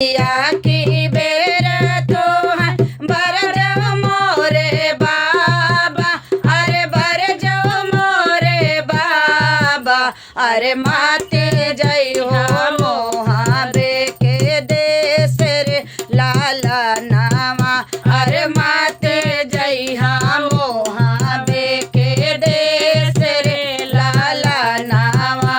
या की बेर तो है बरज मोरे बाबा, अरे बरज मोरे बाबा, अरे माते जय हो मोहाबे के देश रे लाला नामा, अरे माते जय हा मोहाबे के देश रे लाला नामा।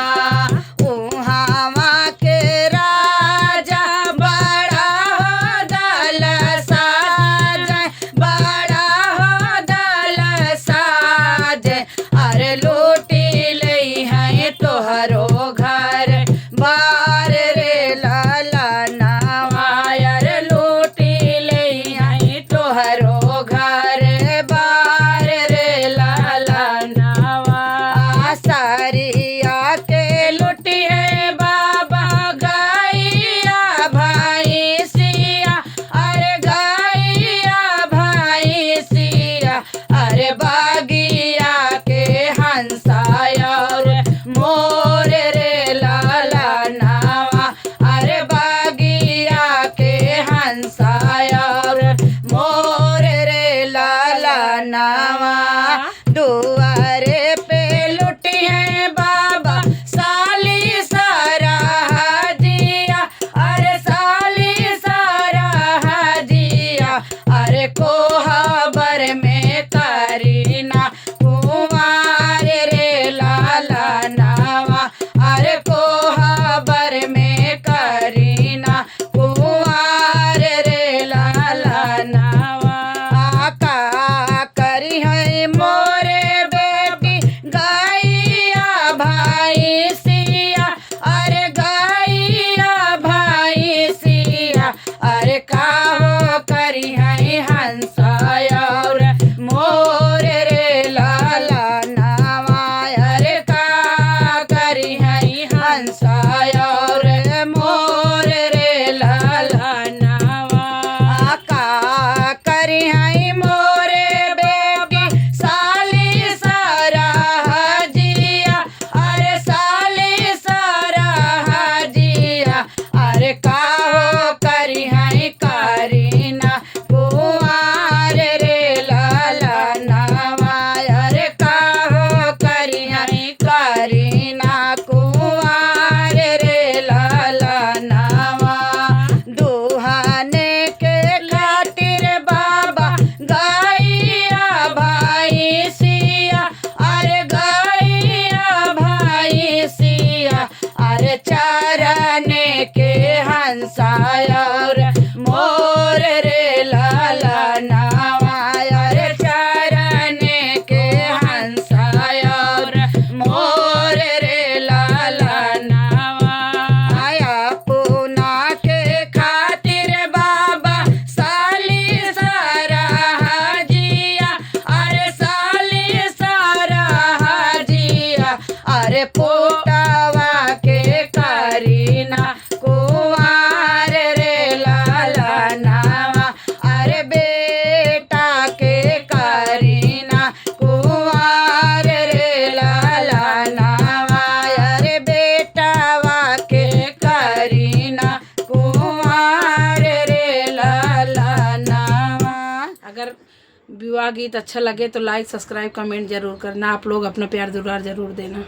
उहावा के राजा बड़ा हो दल साजे, बड़ा हो दल साजे, अरे लूटी लई है तोहरो घर बार रे लाला नावा, अरे लूटी लई है तोहरो घर बार रे लाला नावा। सारिया के लुटी है बाबा गैया भाई सिया, अरे गैया भाई सिया, अरे बागिया के हंसाया और मोर रे लाला नावा, अरे बागिया के हंसाया और मोर रे लाला नावा। दुआरे पे लुटी है बाबा साली सारा हदिया, अरे साली सारा हदिया, अरे कोहबर में करीना कुमार रे लाला नावा, अरे कोहबर में करीना कुमार रे लाला नावा। का करी है मोरे बेटी गैया भाई सिया, अरे गैया भाई सिया, अरे काहो करी है हंसाया और मोर रे लाला नावा, अरे का करी है हंसाया और मोर रे लाला नावा। का करी है मोरे बेटी साली सारा हजिया, अरे साली सारा हजिया, अरे काहो करी है करीना कुमार रे लाला नावा, अरे काहो करी है करीना कुमार रे लाला नावा। दुहाने के खातिर बाबा गैया भाई सिया, अरे गैया भाई सिया, अरे चरने के हंसाया और मोर रे लाला नावा, अरे चरने के हंसाया और मोर रे लाला नावा। आया पूना के खातिर बाबा साली सारा हजिया, अरे साली सारा हजिया, अरे पोटावा के करीना कुमार रे लाला नावा, अरे बेटा के करीना कुमार रे लाला नावा, अरे बेटावा के करीना कुमार रे लाला नावा। अगर विवाह गीत अच्छा लगे तो लाइक सब्सक्राइब कमेंट जरूर करना। आप लोग अपना प्यार दुलार जरूर देना।